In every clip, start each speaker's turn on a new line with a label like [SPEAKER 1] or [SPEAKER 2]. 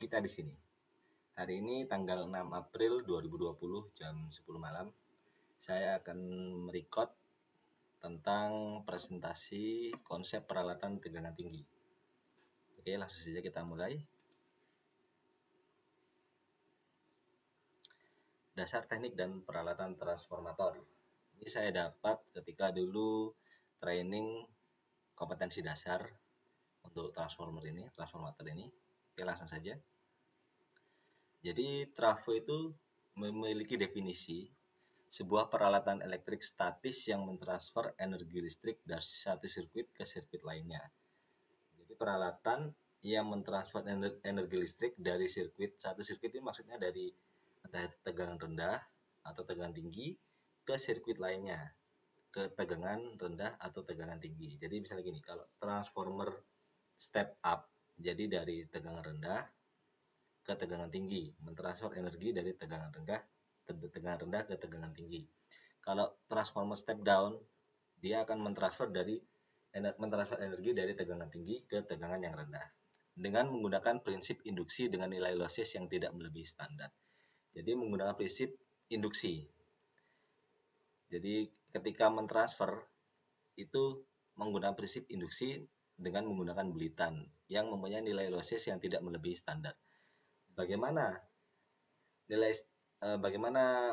[SPEAKER 1] kita di sini. Hari ini tanggal 6 April 2020 jam 10 malam. Saya akan merekod tentang presentasi konsep peralatan tegangan tinggi. Oke, langsung saja kita mulai. Dasar teknik dan peralatan transformator. Ini saya dapat ketika dulu training kompetensi dasar untuk transformator ini. Oke, langsung saja. Jadi trafo itu memiliki definisi sebuah peralatan elektrik statis yang mentransfer energi listrik dari satu sirkuit ke sirkuit lainnya. Jadi peralatan yang mentransfer energi listrik dari satu sirkuit ini maksudnya dari entah tegangan rendah atau tegangan tinggi ke sirkuit lainnya, ke tegangan rendah atau tegangan tinggi. Jadi misalnya gini, kalau transformer step up, jadi dari tegangan rendah ke tegangan tinggi, mentransfer energi dari tegangan rendah ke tegangan tinggi. Kalau transformer step down, dia akan mentransfer energi dari tegangan tinggi ke tegangan yang rendah dengan menggunakan prinsip induksi dengan nilai losses yang tidak melebihi standar. Jadi menggunakan prinsip induksi. Jadi ketika mentransfer itu menggunakan prinsip induksi dengan menggunakan bulitan yang mempunyai nilai losses yang tidak melebihi standar. Bagaimana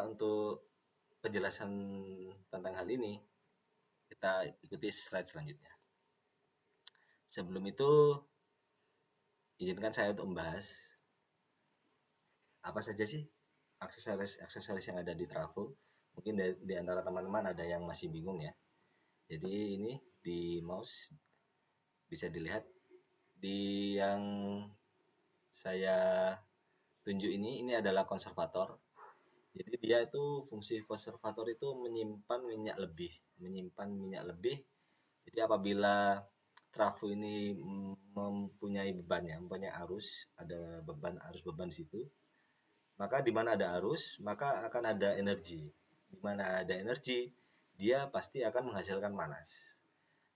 [SPEAKER 1] untuk penjelasan tentang hal ini? Kita ikuti slide selanjutnya. Sebelum itu, izinkan saya untuk membahas apa saja sih aksesoris yang ada di trafo. Mungkin di antara teman-teman ada yang masih bingung ya. Jadi ini di mouse bisa dilihat di yang saya tunjuk ini adalah konservator. Jadi dia itu fungsi konservator itu menyimpan minyak lebih. Jadi apabila trafo ini mempunyai arus, ada arus beban di situ, maka di mana ada arus, maka akan ada energi. Di mana ada energi, dia pasti akan menghasilkan panas.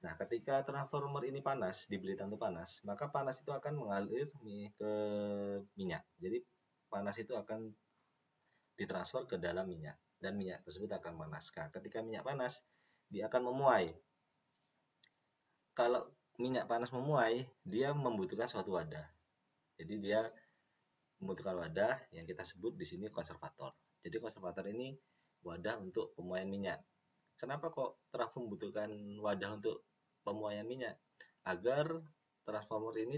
[SPEAKER 1] Nah, ketika transformer ini panas, diberi tantu panas, maka panas itu akan mengalir ke minyak. Jadi panas itu akan ditransfer ke dalam minyak dan minyak tersebut akan panas. Ketika minyak panas, dia akan memuai. Kalau minyak panas memuai, dia membutuhkan suatu wadah. Jadi dia membutuhkan wadah yang kita sebut di sini konservator. Jadi konservator ini wadah untuk pemuaian minyak. Kenapa kok trafo membutuhkan wadah untuk pemuaian minyak? Agar transformer ini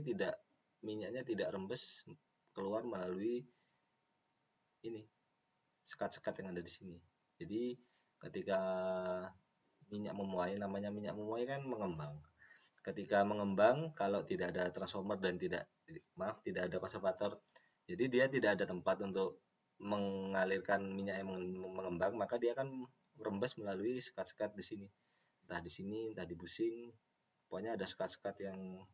[SPEAKER 1] minyaknya tidak rembes keluar melalui ini sekat-sekat yang ada di sini. Jadi ketika minyak memuai, namanya minyak memuai kan mengembang. Ketika mengembang, kalau tidak ada transformer dan tidak ada konservator, jadi dia tidak ada tempat untuk mengalirkan minyak yang mengembang, maka dia akan merembes melalui sekat-sekat di sini. Entah di sini, entah di busing, pokoknya ada sekat-sekat yang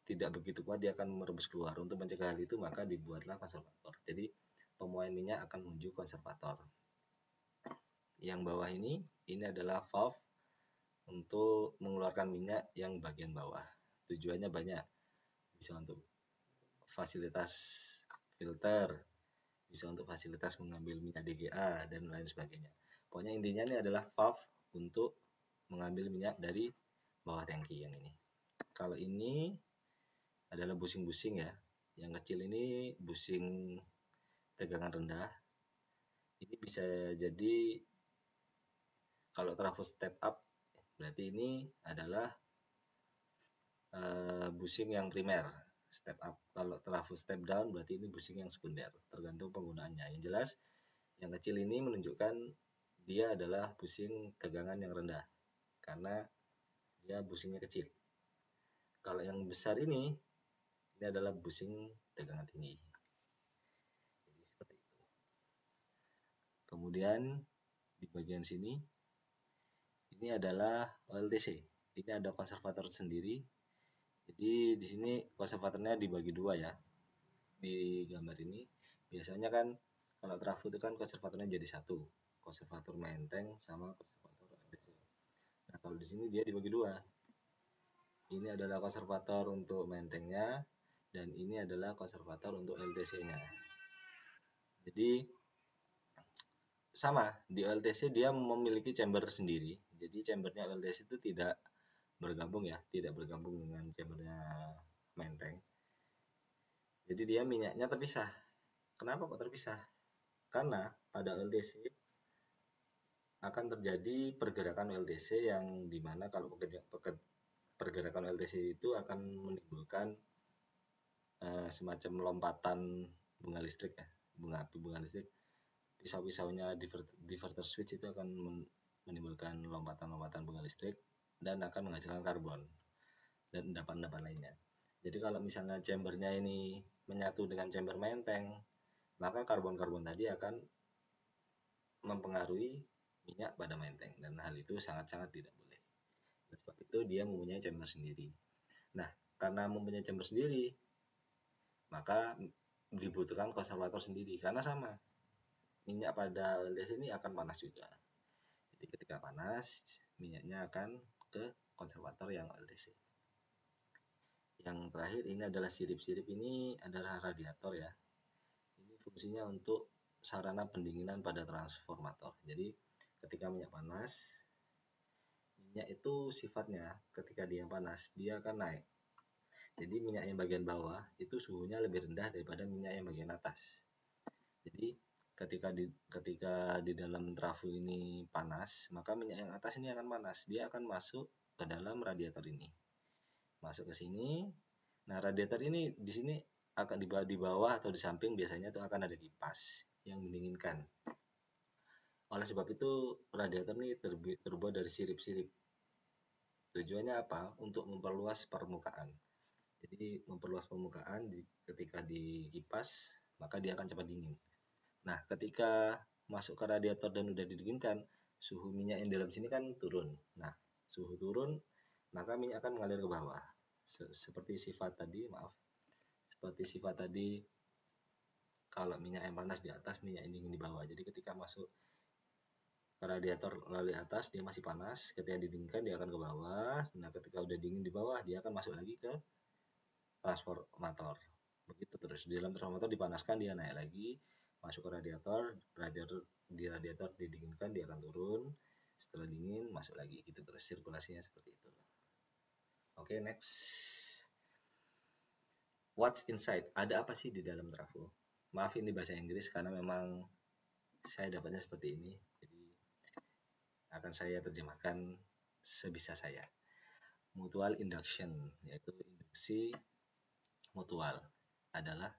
[SPEAKER 1] tidak begitu kuat, dia akan merembes keluar. Untuk mencegah hal itu, maka dibuatlah konservator. Jadi pemuaian minyak akan menuju konservator. Yang bawah ini adalah valve untuk mengeluarkan minyak yang bagian bawah. Tujuannya banyak, bisa untuk fasilitas filter, bisa untuk fasilitas mengambil minyak DGA dan lain sebagainya. Pokoknya intinya ini adalah valve untuk mengambil minyak dari bawah tangki yang ini. Kalau ini adalah busing-busing ya. Yang kecil ini busing tegangan rendah. Ini bisa jadi kalau trafo step up, berarti ini adalah busing yang primer, step up. Kalau trafo step down, berarti ini busing yang sekunder, tergantung penggunaannya. Yang jelas, yang kecil ini menunjukkan dia adalah busing tegangan yang rendah, karena dia busingnya kecil. Kalau yang besar ini adalah busing tegangan tinggi. Jadi seperti itu. Kemudian di bagian sini, ini adalah OLTC. Ini ada konservator sendiri. Jadi di sini konservatornya dibagi dua ya. Di gambar ini biasanya kan kalau trafo itu kan konservatornya jadi satu, konservator menteng sama konservator LDC. Nah kalau di sini dia dibagi dua. Ini adalah konservator untuk mentengnya, dan ini adalah konservator untuk LTC-nya. Jadi sama, di LTC dia memiliki chamber sendiri. Jadi chambernya LTC itu tidak bergabung dengan chambernya Menteng. Jadi dia minyaknya terpisah. Kenapa kok terpisah? Karena pada LTC akan terjadi pergerakan LTC yang dimana kalau pergerakan LTC itu akan menimbulkan semacam lompatan bunga listrik ya, bunga listrik. Pisau-pisaunya diverter switch itu akan menimbulkan lompatan-lompatan bunga listrik dan akan menghasilkan karbon dan endapan-endapan lainnya. Jadi kalau misalnya chambernya ini menyatu dengan chamber Menteng, maka karbon-karbon tadi akan mempengaruhi minyak pada Menteng dan hal itu sangat-sangat tidak boleh. Oleh sebab itu dia mempunyai chamber sendiri. Nah, karena mempunyai chamber sendiri, maka dibutuhkan konservator sendiri karena sama, minyak pada LTC ini akan panas juga. Jadi ketika panas, minyaknya akan ke konservator yang LTC. Yang terakhir ini adalah sirip-sirip, ini adalah radiator ya. Ini fungsinya untuk sarana pendinginan pada transformator. Jadi ketika minyak panas, minyak itu sifatnya ketika dia panas dia akan naik. Jadi minyak yang bagian bawah itu suhunya lebih rendah daripada minyak yang bagian atas. Jadi ketika di dalam trafo ini panas, maka minyak yang atas ini akan panas. Dia akan masuk ke dalam radiator ini. Masuk ke sini. Nah, radiator ini di sini akan di bawah atau di samping biasanya itu akan ada kipas yang mendinginkan. Oleh sebab itu radiator ini terbuat dari sirip-sirip. Tujuannya apa? Untuk memperluas permukaan. Jadi memperluas permukaan ketika dikipas, maka dia akan cepat dingin. Nah, ketika masuk ke radiator dan udah didinginkan, suhu minyak yang dalam sini kan turun. Nah, suhu turun, maka minyak akan mengalir ke bawah. Seperti sifat tadi, kalau minyak yang panas di atas, minyak yang dingin di bawah. Jadi ketika masuk ke radiator melalui atas, dia masih panas. Ketika didinginkan, dia akan ke bawah. Nah, ketika udah dingin di bawah, dia akan masuk lagi ke transformator. Begitu terus. Di dalam transformator dipanaskan, dia naik lagi. Masuk ke radiator didinginkan, dia akan turun. Setelah dingin, masuk lagi. Gitu terus. Sirkulasinya seperti itu. Oke, next. What's inside? Ada apa sih di dalam trafo? Maaf ini bahasa Inggris karena memang saya dapatnya seperti ini. Jadi akan saya terjemahkan sebisa saya. Mutual induction, yaitu induksi mutual, adalah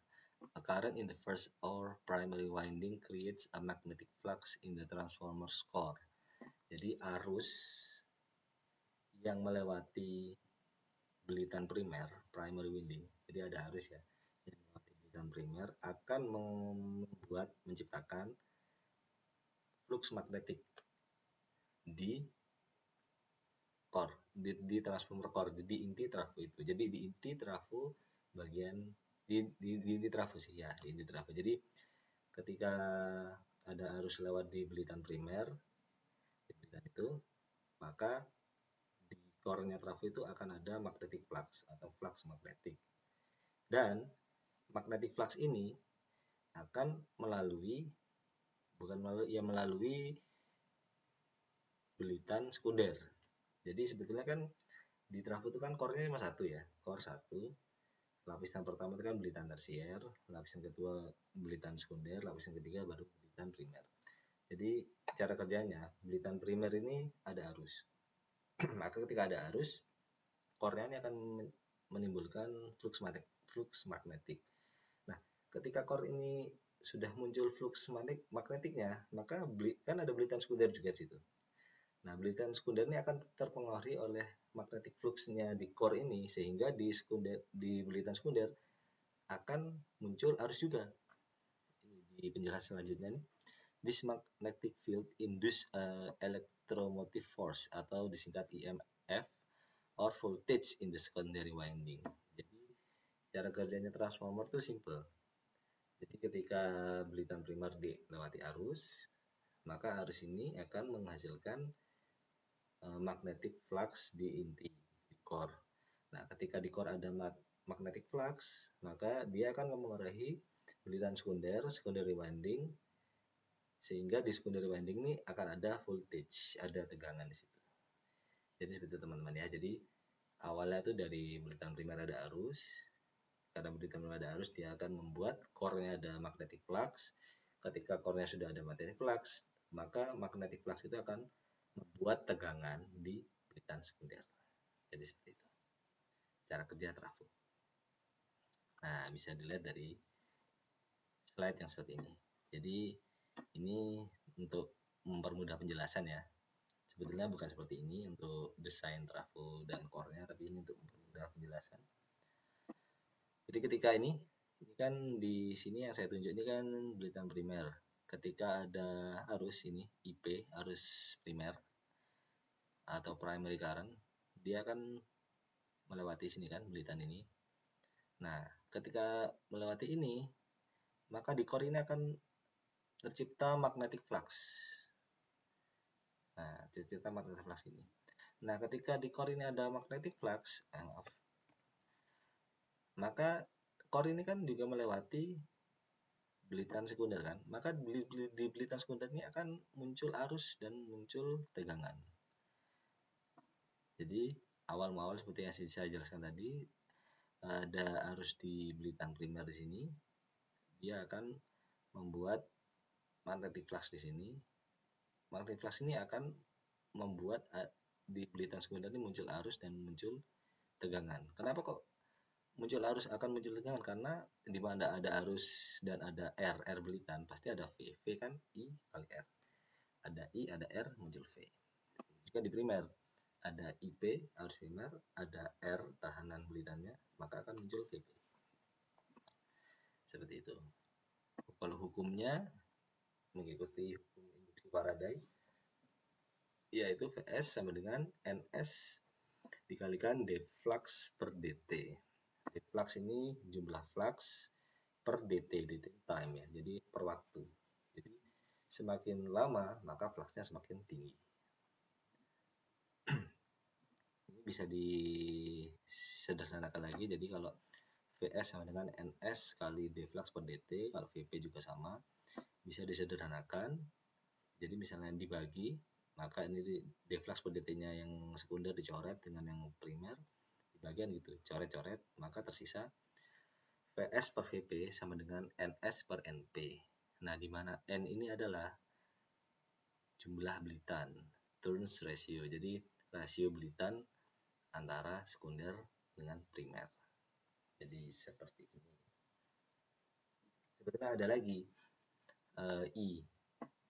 [SPEAKER 1] a current in the first or primary winding creates a magnetic flux in the transformer's core. Jadi arus yang melewati belitan primer, primary winding, jadi ada arus ya, yang melewati belitan primer akan menciptakan flux magnetik di core, di transformer core, di inti trafo itu. Jadi di inti trafo bagian di inti trafo sih ya, di inti trafo. Jadi ketika ada arus lewat di belitan primer, di belitan itu, maka di core-nya trafo itu akan ada magnetic flux atau flux magnetik. Dan magnetic flux ini akan melalui belitan sekunder. Jadi sebetulnya kan di trafo itu kan core-nya cuma satu ya, core satu. Lapisan pertama itu kan belitan tersier, lapisan kedua belitan sekunder, lapisan ketiga baru belitan primer. Jadi cara kerjanya, belitan primer ini ada arus. Maka ketika ada arus, core-nya ini akan menimbulkan flux magnetik. Nah, ketika core ini sudah muncul flux magnetiknya, maka kan ada belitan sekunder juga di situ. Nah, belitan sekunder ini akan terpengaruhi oleh magnetic flux-nya di core ini, sehingga di belitan sekunder akan muncul arus juga. Di penjelasan selanjutnya nih, this magnetic field induce electromotive force atau disingkat EMF or voltage in the secondary winding. Jadi cara kerjanya transformer itu simple. Jadi ketika belitan primer dilewati arus, maka arus ini akan menghasilkan magnetic flux di inti, di core. Nah, ketika di core ada magnetic flux, maka dia akan mempengaruhi belitan sekunder rewinding, sehingga di secondary winding ini akan ada voltage, ada tegangan di situ. Jadi seperti itu teman-teman ya. Jadi awalnya tuh dari belitan primer ada arus. Karena belitan primer ada arus, dia akan membuat core-nya ada magnetic flux. Ketika core-nya sudah ada magnetic flux, maka magnetic flux itu akan membuat tegangan di belitan sekunder. Jadi seperti itu cara kerja trafo. Nah, bisa dilihat dari slide yang seperti ini. Jadi ini untuk mempermudah penjelasan ya. Sebetulnya bukan seperti ini untuk desain trafo dan core-nya, tapi ini untuk mempermudah penjelasan. Jadi ketika ini kan di sini yang saya tunjuk ini kan belitan primer. Ketika ada arus ini IP, arus primer atau primary current, dia akan melewati sini kan belitan ini. Nah, ketika melewati ini, maka di core ini akan tercipta magnetic flux. Nah, tercipta magnetic flux ini. Nah, ketika di core ini ada magnetic flux, maka core ini kan juga melewati belitan sekunder kan. Maka di belitan sekunder ini akan muncul arus dan muncul tegangan. Jadi awal-awal seperti yang saya jelaskan tadi, ada arus di belitan primer di sini, dia akan membuat magnetic flux di sini. Magnetic flux ini akan membuat di belitan sekunder ini muncul arus dan muncul tegangan. Kenapa kok muncul arus akan muncul tegangan? Karena di mana ada arus dan ada R belitan pasti ada V kan I kali R. Ada I, ada R, muncul V. Jika di primer ada IP arus primer, ada R tahanan belitannya, maka akan muncul VP. Seperti itu. Kalau hukumnya mengikuti hukum induksi Faraday, yaitu Vs sama dengan Ns dikalikan d flux per dt. D flux ini jumlah flux per dt time ya, jadi per waktu. Jadi semakin lama maka fluxnya semakin tinggi. Ini bisa disederhanakan lagi, jadi kalau Vs sama dengan Ns kali d flux per dt, kalau Vp juga sama, bisa disederhanakan. Jadi misalnya dibagi, maka ini d flux per dt-nya yang sekunder dicoret dengan yang primer, bagian gitu, coret-coret, maka tersisa Vs per Vp sama dengan Ns per Np. Nah, di mana N ini adalah jumlah belitan, turns ratio. Jadi rasio belitan antara sekunder dengan primer. Jadi seperti ini. Sebetulnya ada lagi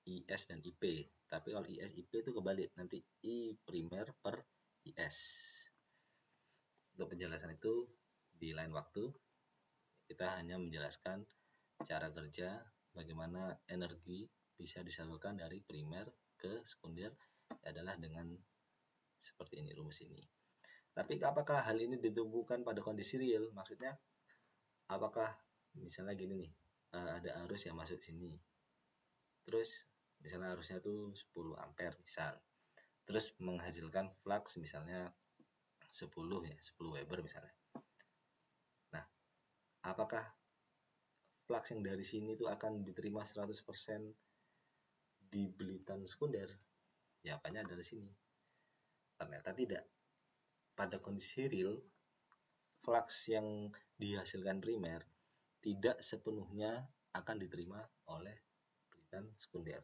[SPEAKER 1] IS dan IP. Tapi kalau IS IP itu kebalik, nanti I primer per IS. Untuk penjelasan itu di lain waktu, kita hanya menjelaskan cara kerja bagaimana energi bisa disalurkan dari primer ke sekunder adalah dengan seperti ini, rumus ini. Tapi apakah hal ini ditemukan pada kondisi real? Maksudnya apakah misalnya gini nih, ada arus yang masuk sini, terus misalnya arusnya tuh 10 ampere misal, terus menghasilkan flux misalnya 10 Weber misalnya. Nah, apakah flux yang dari sini tuh akan diterima 100% di belitan sekunder? Jawabannya dari sini. Ternyata tidak. Pada kondisi real, flux yang dihasilkan primer tidak sepenuhnya akan diterima oleh belitan sekunder.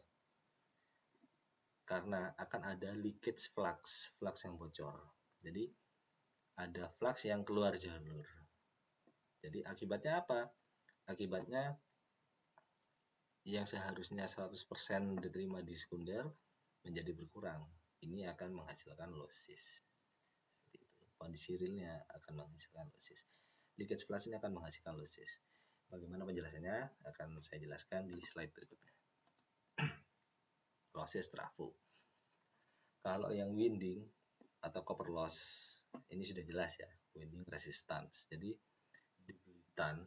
[SPEAKER 1] Karena akan ada leakage flux, flux yang bocor. Jadi ada flux yang keluar jalur. Jadi akibatnya apa? Akibatnya yang seharusnya 100% diterima di sekunder menjadi berkurang. Ini akan menghasilkan losses. Seperti itu. Kondisi realnya akan menghasilkan losses. Leakage flux ini akan menghasilkan losses. Bagaimana penjelasannya akan saya jelaskan di slide berikutnya. Losses trafo. Kalau yang winding atau copper loss ini sudah jelas ya, winding resistance. Jadi di belitan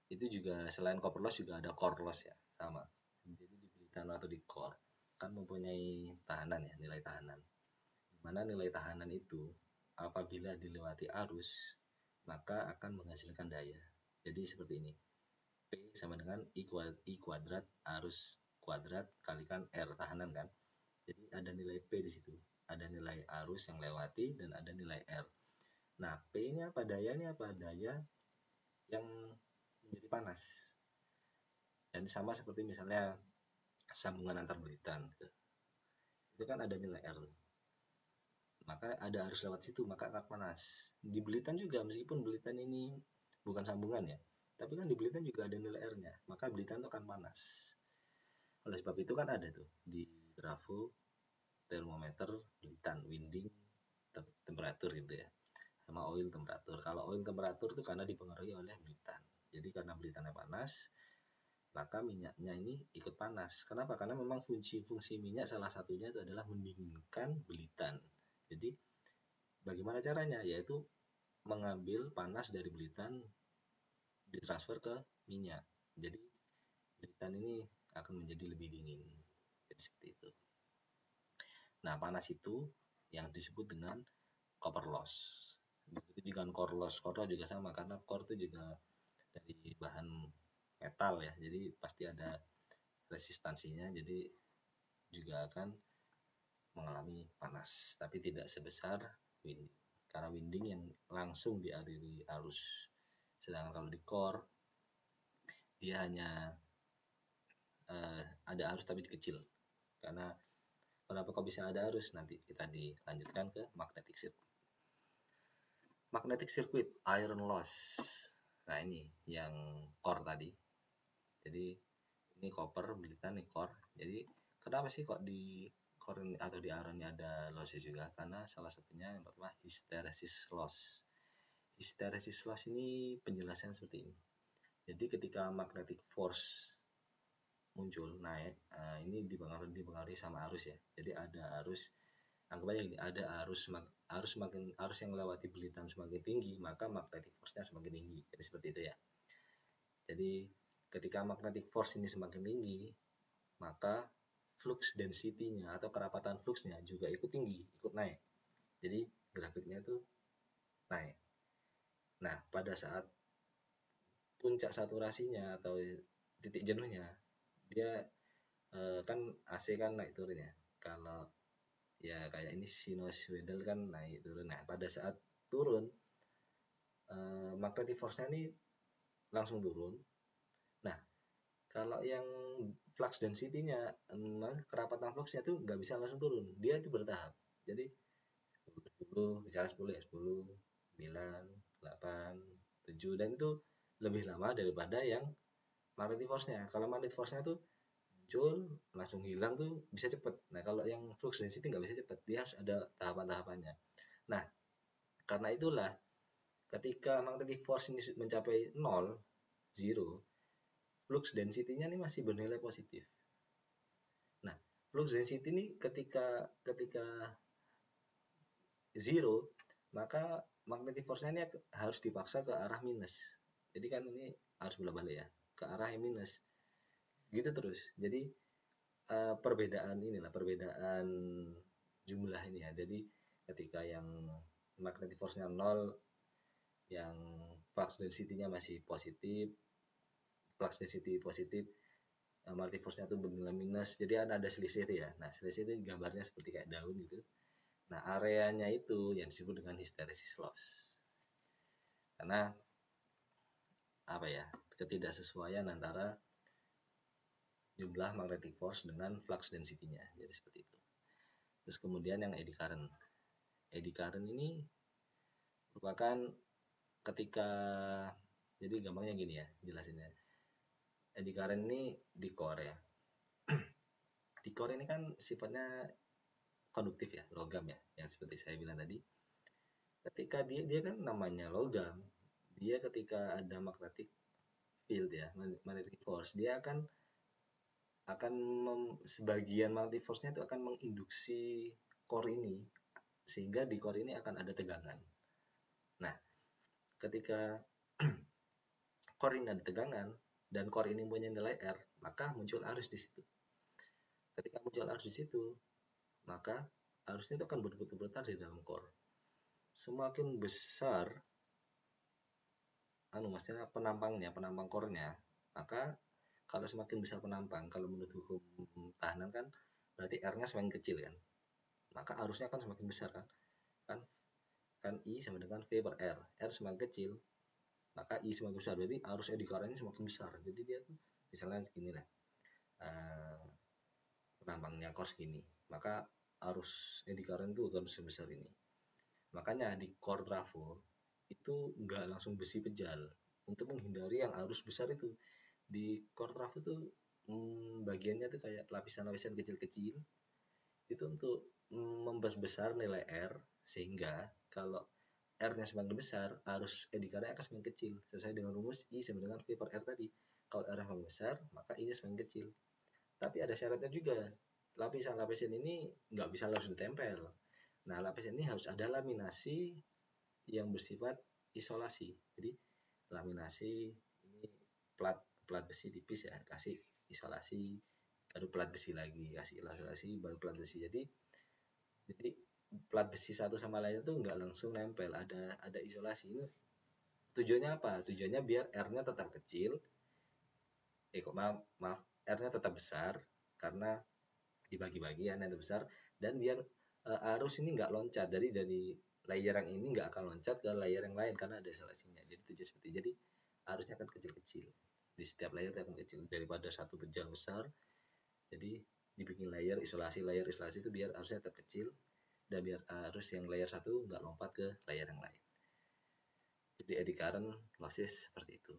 [SPEAKER 1] itu juga selain copper loss juga ada core loss ya, sama. Jadi di belitan atau di core kan mempunyai tahanan ya, nilai tahanan. Dimana nilai tahanan itu apabila dilewati arus maka akan menghasilkan daya. Jadi seperti ini. P sama dengan I kuadrat arus kuadrat kalikan R tahanan kan. Jadi ada nilai P di situ. Ada nilai arus yang lewati dan ada nilai R. Nah, P ini apa? Daya ini apa? Daya yang menjadi panas. Dan sama seperti misalnya sambungan antar belitan. Itu kan ada nilai R. Maka ada arus lewat situ, maka akan panas. Di belitan juga, meskipun belitan ini bukan sambungan ya, tapi kan di belitan juga ada nilai R-nya, maka belitan itu akan panas. Oleh sebab itu kan ada tuh di trafo termometer belitan, winding temperatur gitu ya, sama oil temperatur. Kalau oil temperatur itu karena dipengaruhi oleh belitan. Jadi karena belitannya panas, maka minyaknya ini ikut panas. Kenapa? Karena memang fungsi minyak salah satunya itu adalah mendinginkan belitan. Jadi bagaimana caranya? Yaitu mengambil panas dari belitan ditransfer ke minyak. Jadi belitan ini akan menjadi lebih dingin. Jadi seperti itu. Nah, panas itu yang disebut dengan copper loss. Begitu dengan core loss. Core juga sama karena core itu juga dari bahan metal ya. Jadi pasti ada resistansinya. Jadi juga akan mengalami panas, tapi tidak sebesar winding. Karena winding yang langsung dialiri arus. Sedangkan kalau di core dia hanya ada arus tapi kecil. Karena kenapa kok bisa ada arus? Nanti kita dilanjutkan ke magnetic circuit. Magnetic circuit, iron loss. Nah, ini yang core tadi. Jadi ini copper, belitan, ini core. Jadi kenapa sih kok di core ini atau di iron ini ada loss juga? Karena salah satunya yang pertama hysteresis loss. Hysteresis loss ini penjelasan seperti ini. Jadi ketika magnetic force muncul naik, ini dipengaruhi sama arus ya. Jadi ada arus, anggap aja gini, ada arus yang melewati belitan semakin tinggi, maka magnetic force-nya semakin tinggi. Jadi seperti itu ya. Jadi ketika magnetic force ini semakin tinggi, maka flux density-nya atau kerapatan fluxnya juga ikut tinggi, ikut naik. Jadi grafiknya itu naik. Nah, pada saat puncak saturasinya atau titik jenuhnya, dia kan AC kan naik turun ya. Kalau ya kayak ini sinusoidal kan naik turun. Nah, pada saat turun magnetic force-nya ini langsung turun. Nah, kalau yang flux density-nya, kerapatan flux-nya itu nggak bisa langsung turun. Dia itu bertahap. Jadi 10, misalnya 10 ya, 10, 9, 8, 7, dan itu lebih lama daripada yang magnetic force-nya. Kalau magnetic force-nya tuh muncul langsung hilang tuh bisa cepet. Nah, kalau yang flux density nggak bisa cepet, dia harus ada tahapan-tahapannya. Nah, karena itulah ketika magnetic force ini mencapai 0, 0, flux density-nya ini masih bernilai positif. Nah, flux density ini ketika 0, maka magnetic force-nya ini harus dipaksa ke arah minus. Jadi kan ini harus bolak-balik ya, ke arah yang minus. Gitu terus. Jadi perbedaan jumlah ini ya. Jadi ketika yang magnetic force-nya 0, yang flux density-nya masih positif, flux density positif, magnetic force-nya tuh bernilai minus. Jadi ada selisih itu ya. Nah, selisih itu gambarnya seperti kayak daun gitu. Nah, areanya itu yang disebut dengan hysteresis loss. Karena apa ya? Ketidaksesuaian antara jumlah magnetic force dengan flux density-nya. Jadi seperti itu. Terus kemudian yang eddy current. Eddy current ini merupakan ketika, jadi gampangnya gini ya jelasinnya. Eddy current ini di core ya. Di core ini kan sifatnya konduktif ya, logam ya, yang seperti saya bilang tadi. Ketika dia kan namanya logam, dia ketika ada magnetic field ya, magnetic force, dia akan sebagian magnetic force-nya itu akan menginduksi core ini, sehingga di core ini akan ada tegangan. Nah, ketika core ini ada tegangan dan core ini punya nilai R, maka muncul arus di situ. Ketika muncul arus di situ, maka arusnya itu akan berputar-putar di dalam core. Semakin besar maksudnya penampang core-nya, maka kalau semakin besar penampang, kalau menurut hukum tahanan kan berarti R-nya semakin kecil kan, maka arusnya akan semakin besar kan, kan I sama dengan V per R semakin kecil, maka I semakin besar, berarti arus eddy current-nya semakin besar. Jadi dia tuh misalnya segini lah, penampangnya core segini, maka arus eddy current itu akan sebesar ini. Makanya di core trafo itu nggak langsung besi pejal untuk menghindari yang arus besar itu. Di core trafo tuh bagiannya tuh kayak lapisan-lapisan kecil-kecil itu untuk membesar nilai R, sehingga kalau R-nya semakin besar, arus eddy current akan semakin kecil sesuai dengan rumus I sama dengan V per R tadi. Kalau R semakin besar, maka I-nya semakin kecil. Tapi ada syaratnya juga, lapisan-lapisan ini nggak bisa langsung ditempel. Nah, lapisan ini harus ada laminasi yang bersifat isolasi. Jadi laminasi ini plat besi tipis ya, kasih isolasi, baru plat besi lagi, kasih isolasi, baru plat besi. Jadi plat besi satu sama lain itu nggak langsung nempel, ada isolasi. Ini tujuannya apa? Tujuannya biar R-nya tetap kecil, maaf, R-nya tetap besar karena dibagi-bagi ya, nanti besar, dan biar arus ini nggak loncat dari layer yang ini nggak akan loncat ke layer yang lain karena ada isolasinya. Jadi tujuan seperti jadi arusnya akan kecil-kecil di setiap layer akan kecil daripada satu pejal besar. Jadi dibikin layer isolasi itu biar arusnya tetap kecil dan biar arus yang layer satu nggak lompat ke layer yang lain. Jadi eddy current losses seperti itu.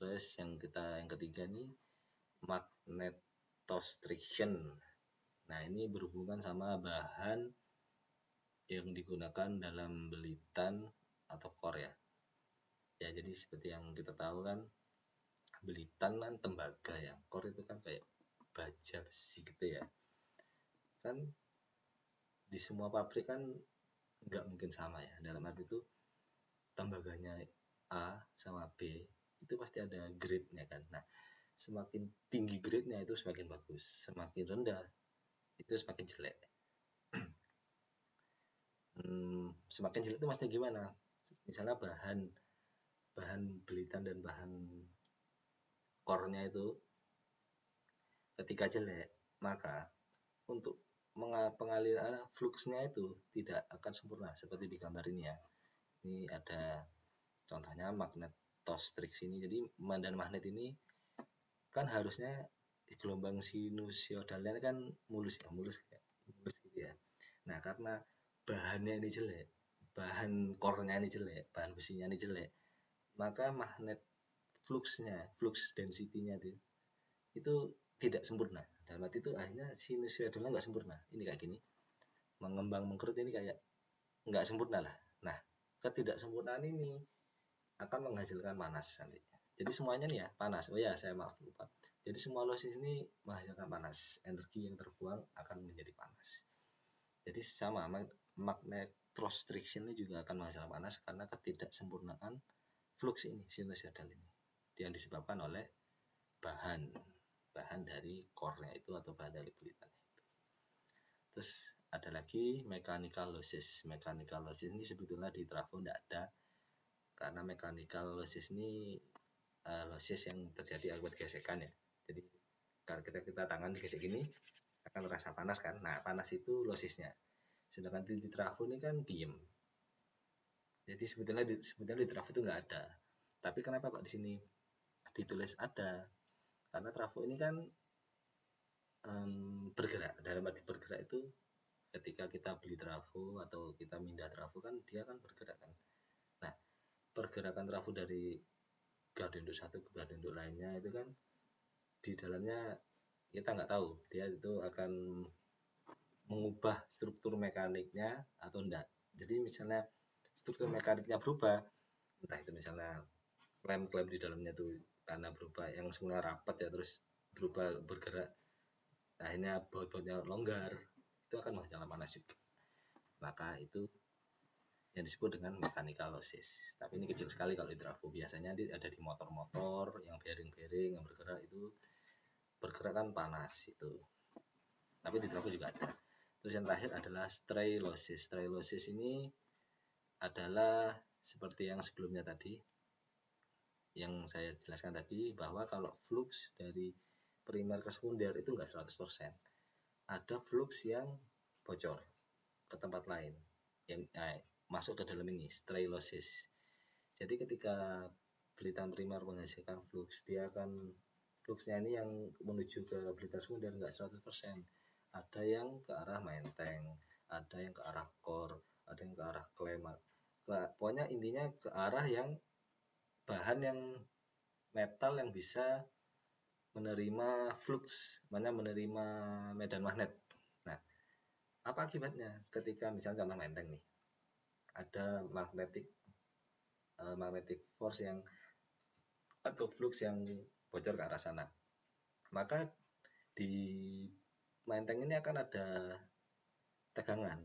[SPEAKER 1] Terus yang ketiga nih magnetostriction. Nah, ini berhubungan sama bahan yang digunakan dalam belitan atau core ya. Ya, jadi seperti yang kita tahu kan, belitan kan tembaga ya, core itu kan kayak baja besi gitu ya. Kan di semua pabrik kan nggak mungkin sama ya, dalam arti itu tembaganya A sama B itu pasti ada grade-nya kan. Nah, semakin tinggi grade-nya itu semakin bagus, semakin rendah itu semakin jelek. Semakin jelek itu maksudnya gimana? Misalnya bahan belitan dan bahan core-nya itu ketika jelek, maka untuk pengaliran fluxnya itu tidak akan sempurna seperti di gambar ini ya. Ini ada contohnya magnetostrix ini. Jadi dan magnet ini kan harusnya di gelombang sinusoidalnya kan mulus gitu ya. Nah, karena bahannya ini jelek, bahan core-nya ini jelek, bahan besinya ini jelek, maka magnet flux density-nya itu tidak sempurna. Dalam arti itu akhirnya sinusoidalnya nggak sempurna. Ini kayak gini, mengembang mengkerut ini kayak nggak sempurna lah. Nah, ketidaksempurnaan ini akan menghasilkan panas nanti. Jadi semuanya nih ya panas. Oh ya, saya maaf lupa. Jadi semua losses ini menghasilkan panas. Energi yang terbuang akan menjadi panas. Jadi sama, magnetostriction ini juga akan menghasilkan panas karena ketidaksempurnaan flux ini, sinusoidal ini, yang disebabkan oleh bahan dari core-nya itu atau bahan dari belitannya itu. Terus ada lagi mechanical losses. Mechanical losses ini sebetulnya di trafo tidak ada, karena mechanical losses ini losses yang terjadi akibat gesekan ya. Jadi kalau kita tangan digesek gini akan terasa panas kan. Nah, panas itu lossesnya. Sedangkan di trafo ini kan diem. Jadi sebetulnya di trafo itu nggak ada. Tapi kenapa Pak di sini ditulis ada? Karena trafo ini kan bergerak. Dalam arti bergerak itu ketika kita beli trafo atau kita pindah trafo kan dia kan bergerak kan. Nah, pergerakan trafo dari gardu induk satu ke gardu induk lainnya itu kan di dalamnya kita nggak tahu dia itu akan mengubah struktur mekaniknya atau enggak. Jadi misalnya struktur mekaniknya berubah, entah itu misalnya klem di dalamnya tuh karena berubah, yang semula rapat ya terus berubah bergerak, akhirnya baut-bautnya longgar, itu akan menghasilkan panas juga. Maka itu yang disebut dengan mechanical losses. Tapi ini kecil sekali kalau di trafo. Biasanya ada di motor-motor yang bearing-bearing yang bergerak, itu bergerak kan panas itu. Tapi di trafo juga ada. Terus yang terakhir adalah stray losses. Stray losses ini adalah seperti yang sebelumnya tadi, yang saya jelaskan tadi, bahwa kalau flux dari primer ke sekunder itu enggak 100%. Ada flux yang bocor ke tempat lain, yang masuk ke dalam ini, strylosis. Jadi ketika belitan primer menghasilkan flux, dia akan fluxnya ini yang menuju ke belitan sekunder enggak 100%. Ada yang ke arah menteng, ada yang ke arah core, ada yang ke arah klem. Pokoknya intinya ke arah yang bahan yang metal yang bisa menerima flux, menerima medan magnet. Nah, apa akibatnya ketika misalnya contoh menteng nih, ada magnetic force yang atau flux yang bocor ke arah sana, maka di menteng ini akan ada tegangan.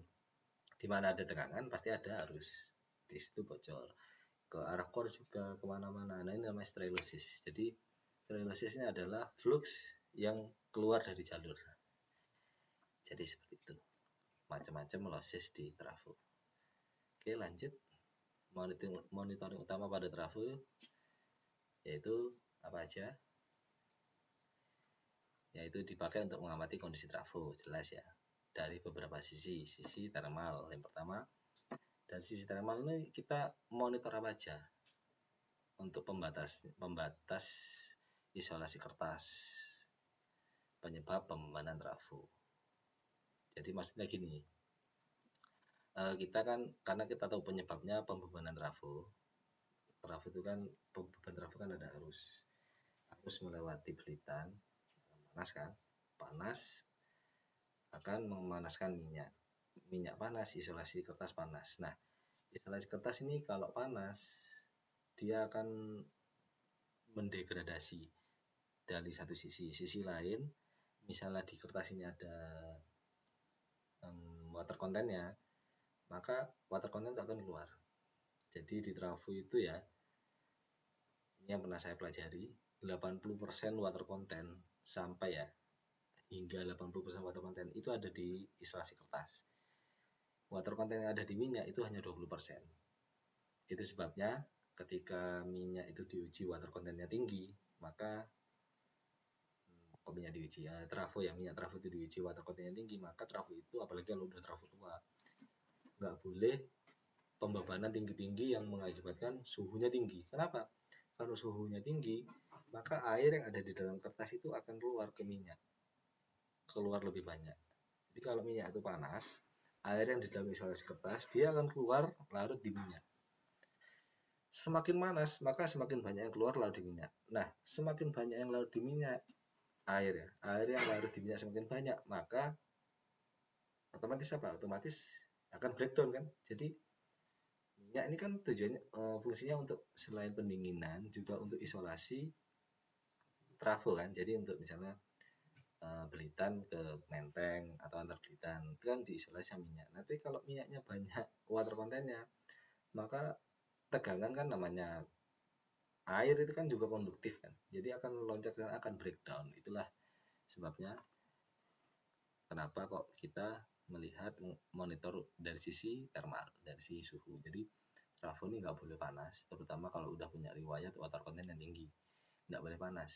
[SPEAKER 1] Di mana ada tegangan pasti ada arus, di situ bocor ke arah core juga kemana-mana. Nah, ini namanya strylosis. Jadi strylosis ini adalah flux yang keluar dari jalur. Jadi seperti itu, macam-macam losses di trafo. Oke, lanjut. Monitoring utama pada trafo yaitu apa aja? Yaitu dipakai untuk mengamati kondisi trafo, jelas ya, dari beberapa sisi. Sisi thermal yang pertama, dari sisi thermal ini kita monitor apa aja untuk pembatas isolasi kertas, penyebab pembebanan trafo. Jadi maksudnya gini, kita kan karena kita tahu penyebabnya pembebanan trafo itu kan, beban trafo kan ada arus melewati belitan, panas akan memanaskan minyak panas, isolasi kertas panas. Nah, isolasi kertas ini kalau panas dia akan mendegradasi dari satu sisi lain. Misalnya di kertas ini ada water contentnya, maka water content akan keluar. Jadi di trafo itu ya, ini yang pernah saya pelajari, 80% water content sampai ya, hingga 80% water content itu ada di isolasi kertas. Water content yang ada di minyak itu hanya 20%. Itu sebabnya ketika minyak itu diuji water contentnya tinggi, maka minyak diuji minyak trafo itu diuji water contentnya tinggi, maka trafo itu, apalagi kalau udah trafo tua, nggak boleh pembebanan tinggi-tinggi yang mengakibatkan suhunya tinggi. Kenapa? Kalau suhunya tinggi, maka air yang ada di dalam kertas itu akan keluar ke minyak, keluar lebih banyak. Jadi kalau minyak itu panas, air yang di dalam isolasi kertas dia akan keluar larut di minyak. Semakin panas, maka semakin banyak yang keluar larut di minyak. Nah, semakin banyak yang larut di minyak, air yang larut di minyak semakin banyak, maka otomatis akan breakdown kan. Jadi minyak ini kan tujuannya, fungsinya untuk selain pendinginan juga untuk isolasi trafo kan. Jadi untuk misalnya belitan ke menteng atau antar belitan itu kan diisolasi sama minyak. Nanti kalau minyaknya banyak water contentnya, maka tegangan kan, namanya air itu kan juga konduktif kan, jadi akan loncat dan akan breakdown. Itulah sebabnya kenapa kok kita melihat monitor dari sisi thermal, dari sisi suhu. Jadi trafo ini nggak boleh panas, terutama kalau udah punya riwayat water content yang tinggi, nggak boleh panas.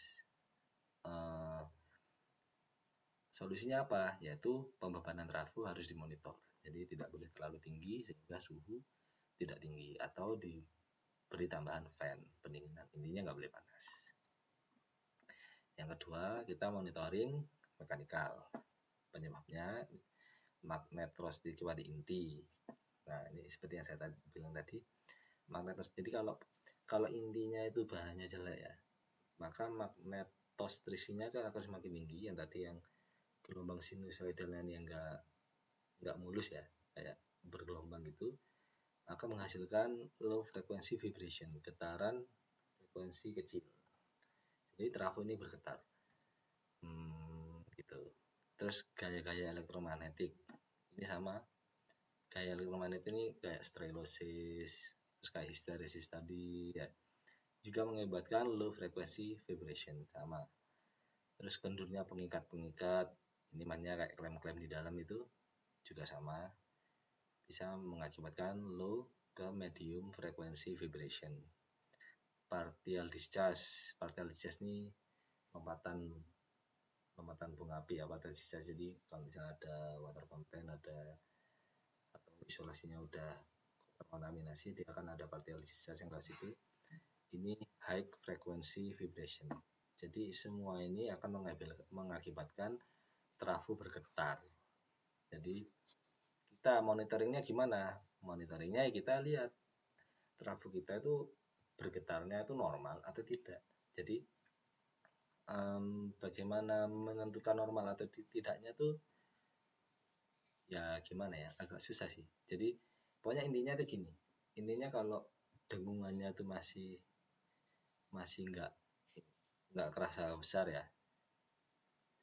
[SPEAKER 1] Solusinya apa? Yaitu pembebanan trafo harus dimonitor. Jadi tidak boleh terlalu tinggi sehingga suhu tidak tinggi, atau diberi tambahan fan pendinginan. Intinya nggak boleh panas. Yang kedua, kita monitoring mekanikal. Penyebabnya magnetostik pada inti. Nah, ini seperti yang saya bilang tadi, magnetostik. Jadi kalau intinya itu bahannya jelek ya, maka magnetostrisinya kan akan semakin tinggi. Yang tadi yang gelombang sinusoidalnya yang nggak mulus ya, kayak bergelombang gitu, akan menghasilkan low frequency vibration, getaran frekuensi kecil. Jadi trafo ini bergetar. Gitu. Terus gaya-gaya elektromagnetik ini sama. Gaya elektromagnetik ini kayak strylosis, terus kayak hysteresis tadi ya, juga mengakibatkan low frequency vibration, sama. Terus kendurnya pengikat-pengikat, ini makanya kayak klem-klem di dalam itu juga sama, bisa mengakibatkan low ke medium frequency vibration. Partial discharge ini lompatan bunga api ya, partial discharge. Jadi kalau misalnya ada water fountain atau isolasinya udah terkontaminasi, dia akan ada partial discharge yang kelas itu. Ini high frequency vibration. Jadi semua ini akan mengakibatkan trafo bergetar. Jadi kita monitoringnya gimana? Monitoringnya kita lihat trafo kita itu bergetarnya itu normal atau tidak. Jadi bagaimana menentukan normal atau tidaknya tuh ya gimana ya, agak susah sih. Jadi pokoknya intinya itu gini. Intinya kalau dengungannya itu masih nggak kerasa besar ya.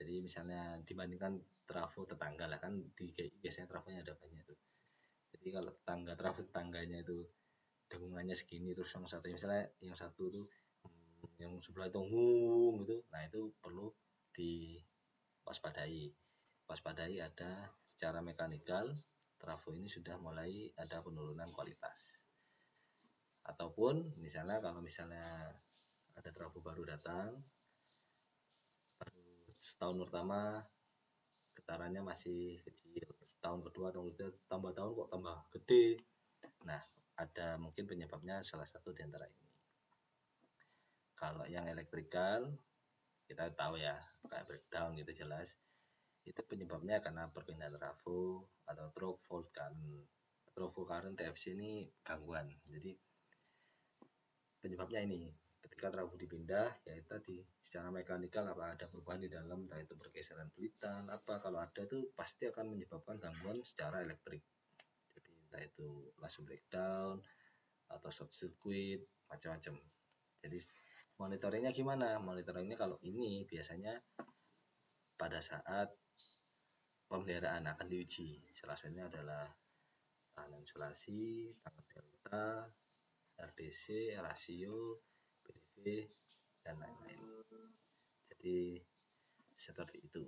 [SPEAKER 1] Jadi misalnya dibandingkan trafo tetangga lah, kan di biasanya trafonya ada banyak tuh. Jadi kalau trafo tetangganya itu dengungannya segini, terus yang satu misalnya yang satu tuh yang sebelah itu gitu, nah itu perlu diwaspadai. Ada secara mekanikal trafo ini sudah mulai ada penurunan kualitas. Ataupun misalnya kalau misalnya ada trafo baru datang, setahun pertama getarannya masih kecil, setahun kedua atau tambah tahun kok tambah gede. Nah, ada mungkin penyebabnya salah satu di antara ini. Kalau yang elektrikal kita tahu ya, kayak breakdown gitu jelas. Itu penyebabnya karena perpindahan trafo atau through fault current. Through fault current TFC ini gangguan. Jadi penyebabnya ini ketika trafo dipindah, ya tadi secara mekanikal apa ada perubahan di dalam, entah itu pergeseran pelitan apa, kalau ada itu pasti akan menyebabkan gangguan secara elektrik. Jadi entah itu langsung breakdown atau short circuit, macam-macam. Jadi monitoringnya gimana? Monitoringnya kalau ini biasanya pada saat pemeliharaan akan diuji. Salah satunya adalah tahanan insulasi, tangan delta, RDC, rasio, PDV, dan lain-lain. Jadi seperti itu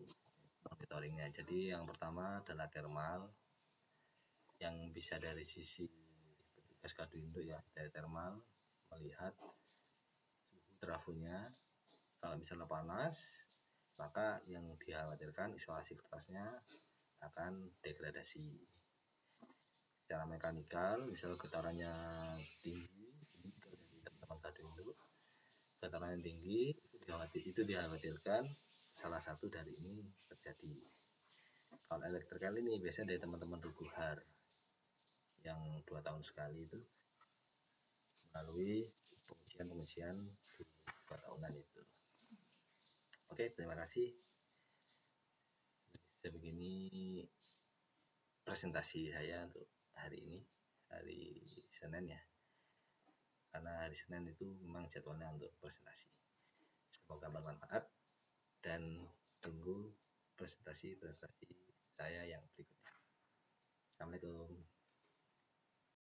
[SPEAKER 1] monitoringnya. Jadi yang pertama adalah thermal, yang bisa dari sisi petugas gardu induk ya, dari thermal melihat suhu trafonya. Kalau misalnya panas, maka yang dikhawatirkan isolasi kertasnya akan degradasi. Secara mekanikal, misal getarannya tinggi, ini dari teman-teman gardu induk, getarannya tinggi, itu dikhawatirkan salah satu dari ini terjadi. Kalau elektrikal ini biasanya dari teman-teman Ruguhar yang 2 tahun sekali itu melalui pengujian di 2 tahunan itu. Oke, terima kasih. Sebegini presentasi saya untuk hari ini, hari Senin ya. Karena hari Senin itu memang jadwalnya untuk presentasi. Semoga bermanfaat dan tunggu presentasi saya yang berikutnya. Assalamualaikum.